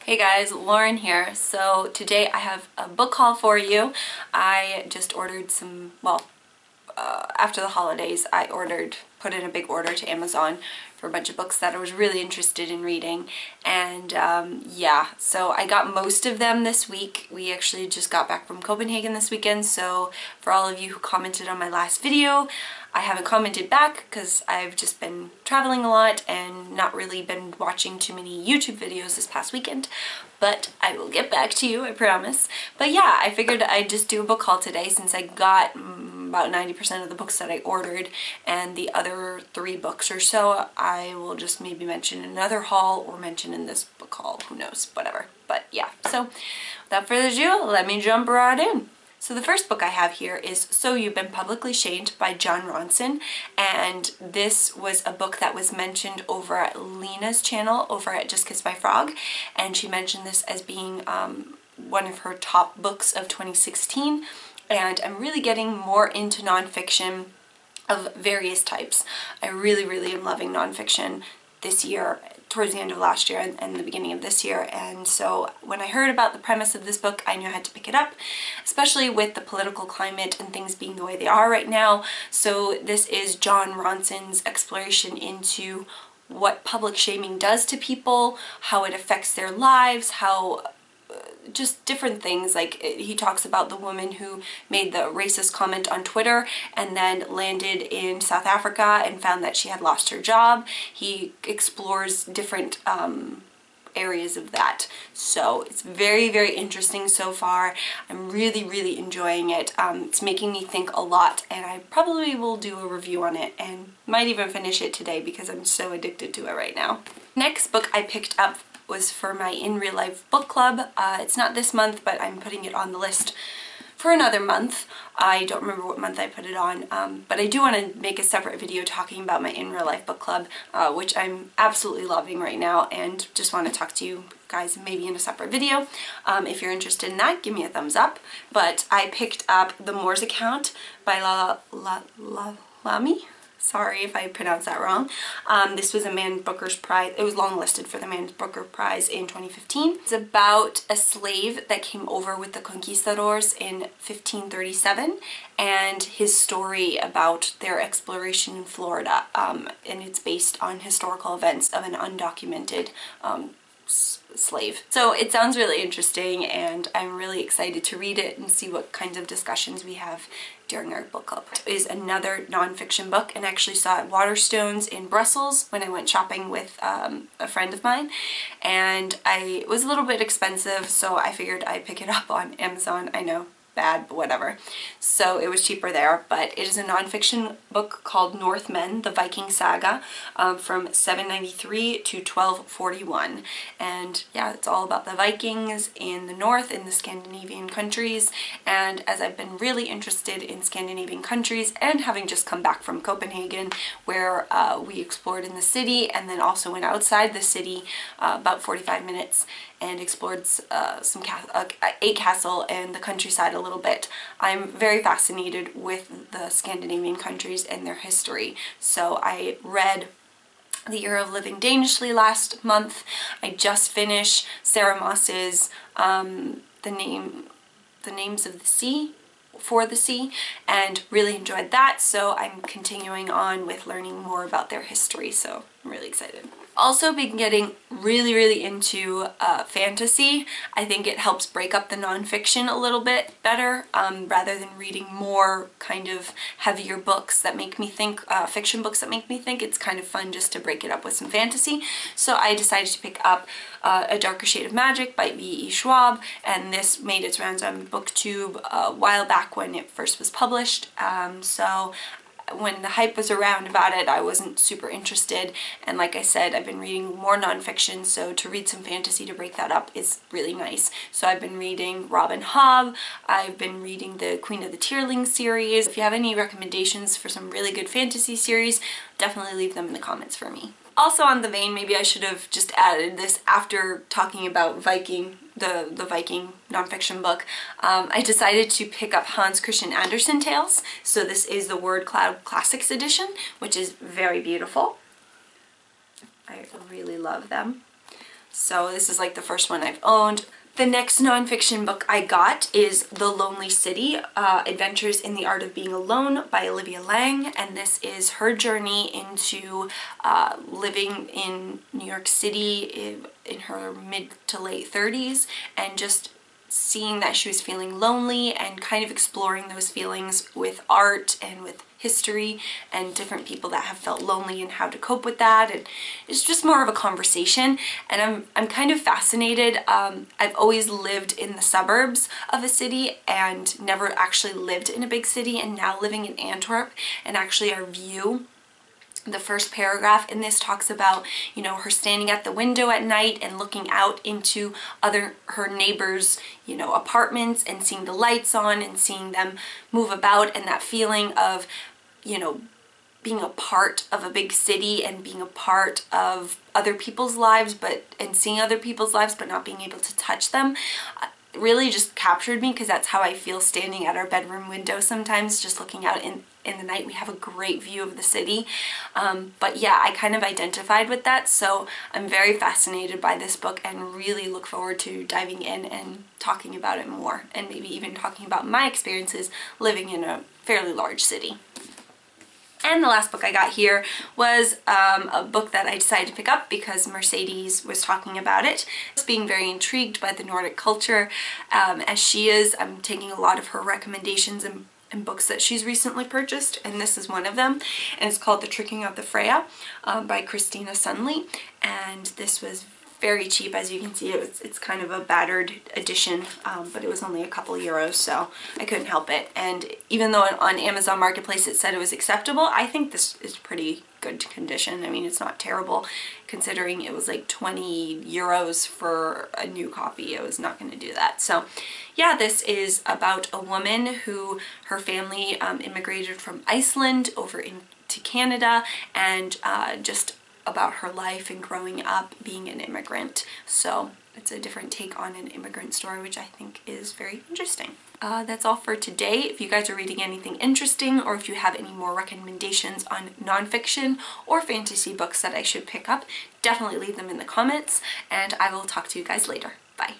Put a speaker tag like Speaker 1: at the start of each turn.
Speaker 1: Hey guys, Lauren here. So today I have a book haul for you. I just ordered some, after the holidays I put in a big order to Amazon for a bunch of books that I was really interested in reading, and yeah, so I got most of them this week. We actually just got back from Copenhagen this weekend, so for all of you who commented on my last video, I haven't commented back because I've just been traveling a lot and not really been watching too many YouTube videos this past weekend, but I will get back to you, I promise. But yeah, I figured I'd just do a book haul today since I got about 90% of the books that I ordered, and the other 3 books or so I will just maybe mention in another haul or mention in this book haul, who knows, whatever. But yeah, so without further ado, let me jump right in. So the first book I have here is So You've Been Publicly Shamed by Jon Ronson, and this was a book that was mentioned over at Lena's channel over at Just Kiss My Frog, and she mentioned this as being one of her top books of 2016, and I'm really getting more into nonfiction of various types. I really am loving nonfiction this year, towards the end of last year and the beginning of this year, and so when I heard about the premise of this book, I knew I had to pick it up, especially with the political climate and things being the way they are right now. So this is Jon Ronson's exploration into what public shaming does to people, how it affects their lives, how just different things. Like, he talks about the woman who made the racist comment on Twitter and then landed in South Africa and found that she had lost her job. He explores different areas of that. So it's very interesting so far. I'm really enjoying it. It's making me think a lot, and I probably will do a review on it and might even finish it today because I'm so addicted to it right now. Next book I picked up was for my In Real Life book club. It's not this month, but I'm putting it on the list for another month. I don't remember what month I put it on, but I do want to make a separate video talking about my In Real Life book club, which I'm absolutely loving right now, and just want to talk to you guys maybe in a separate video. If you're interested in that, give me a thumbs up. But I picked up The Moors Account by Lamy. Sorry if I pronounced that wrong. This was a Man Booker's Prize. It was longlisted for the Man Booker Prize in 2015. It's about a slave that came over with the conquistadors in 1537 and his story about their exploration in Florida. And it's based on historical events of an undocumented slave. So it sounds really interesting, and I'm really excited to read it and see what kinds of discussions we have during our book club. It is another nonfiction book, and I actually saw it at Waterstones in Brussels when I went shopping with a friend of mine, and it was a little bit expensive, so I figured I'd pick it up on Amazon. I know, bad, but whatever. So it was cheaper there, but it is a nonfiction book called Northmen, the Viking Saga, from 793 to 1241. And yeah, it's all about the Vikings in the north, in the Scandinavian countries. And as I've been really interested in Scandinavian countries, and having just come back from Copenhagen, where we explored in the city and then also went outside the city about 45 minutes and explored a castle and the countryside a little bit. I'm very fascinated with the Scandinavian countries and their history. So I read The Year of Living Danishly last month. I just finished Sarah Moss's The Names of the Sea, For the Sea, and really enjoyed that. So I'm continuing on with learning more about their history. So I'm really excited. Also been getting really into fantasy. I think it helps break up the nonfiction a little bit better, rather than reading more kind of heavier books that make me think, fiction books that make me think. It's kind of fun just to break it up with some fantasy. So I decided to pick up A Darker Shade of Magic by V.E. Schwab, and this made its rounds on BookTube a while back when it first was published. So when the hype was around about it, I wasn't super interested, and like I said, I've been reading more nonfiction, so to read some fantasy to break that up is really nice. So I've been reading Robin Hobb, I've been reading the Queen of the Tearling series. If you have any recommendations for some really good fantasy series, definitely leave them in the comments for me. Also on the vein, maybe I should have just added this after talking about Viking, the Viking nonfiction book. I decided to pick up Hans Christian Andersen tales. So this is the Word Cloud Classics edition, which is very beautiful. I really love them. So this is like the first one I've owned. The next nonfiction book I got is The Lonely City, Adventures in the Art of Being Alone by Olivia Laing, and this is her journey into living in New York City in her mid to late 30s, and just seeing that she was feeling lonely and kind of exploring those feelings with art and with history and different people that have felt lonely and how to cope with that. And it's just more of a conversation, and I'm kind of fascinated. I've always lived in the suburbs of a city and never actually lived in a big city, and now living in Antwerp, and actually our view, the first paragraph in this talks about, you know, her standing at the window at night and looking out into her neighbors', you know, apartments, and seeing the lights on and seeing them move about, and that feeling of, you know, being a part of a big city and being a part of other people's lives, and seeing other people's lives but not being able to touch them. Really just captured me, because that's how I feel standing at our bedroom window sometimes, just looking out in the night. We have a great view of the city, but yeah, I kind of identified with that, so I'm very fascinated by this book and really look forward to diving in and talking about it more, and maybe even talking about my experiences living in a fairly large city. And the last book I got here was a book that I decided to pick up because Mercedes was talking about it. Being very intrigued by the Nordic culture, as she is, I'm taking a lot of her recommendations and books that she's recently purchased, and this is one of them, and it's called The Tricking of the Freya by Christina Sundley, and this was very cheap. As you can see, it's kind of a battered edition, but it was only a couple euros, so I couldn't help it. And even though on Amazon Marketplace it said it was acceptable, I think this is pretty good condition. I mean, it's not terrible considering it was like 20 euros for a new copy. I was not going to do that. So yeah, this is about a woman who, her family immigrated from Iceland over into Canada, and just about her life and growing up being an immigrant. So it's a different take on an immigrant story, which I think is very interesting. That's all for today. If you guys are reading anything interesting, or if you have any more recommendations on nonfiction or fantasy books that I should pick up, definitely leave them in the comments, and I will talk to you guys later. Bye.